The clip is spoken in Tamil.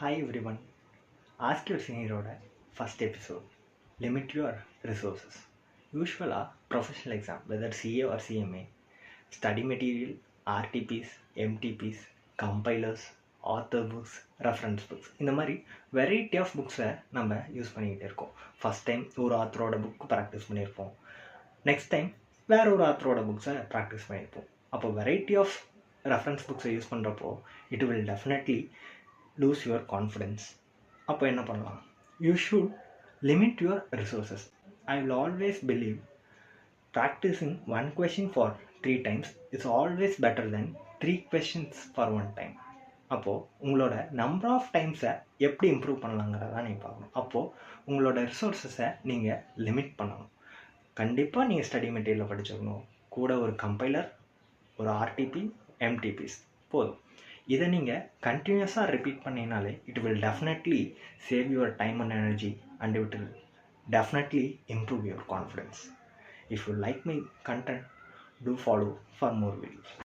Hi everyone. Ask Your Senior first episode. Limit your resources. Usually, professional exam, whether CA or CMA, study material, RTPs, MTPs, compilers, author books, reference books. இந்த மாதிரி வெரைட்டி ஆஃப் புக்ஸை நம்ம யூஸ் பண்ணிக்கிட்டே இருக்கோம். ஃபஸ்ட் டைம் ஒரு ஆத்தரோட புக் ப்ராக்டிஸ் பண்ணியிருப்போம். நெக்ஸ்ட் டைம் வேற ஒரு ஆத்தரோட புக்ஸை ப்ராக்டிஸ் பண்ணியிருப்போம். அப்போ வெரைட்டி ஆஃப் ரெஃபரன்ஸ் புக்ஸை யூஸ் பண்ணுறப்போ it will definitely lose your confidence. அப்போ என்ன பண்ணலாம்? You should limit your resources. I will always believe practicing one question for 3 times is always better than 3 questions for 1 time. அப்போது உங்களோட நம்பர் ஆஃப் டைம்ஸை எப்படி இம்ப்ரூவ் பண்ணலாங்கிறத நீங்கள் பார்க்கணும். அப்போது உங்களோட ரிசோர்ஸஸை நீங்கள் லிமிட் பண்ணணும். கண்டிப்பாக நீங்கள் ஸ்டடி மெட்டீரியலை படிச்சிருக்கணும். கூட ஒரு கம்பைலர், ஒரு ஆர்டிபி, எம்டிபிஸ் போதும். இதை நீங்கள் கண்டினியூஸாக ரிப்பீட் பண்ணினாலே it will definitely save your time and energy and it will definitely improve your confidence. If you like my content, do follow for more videos.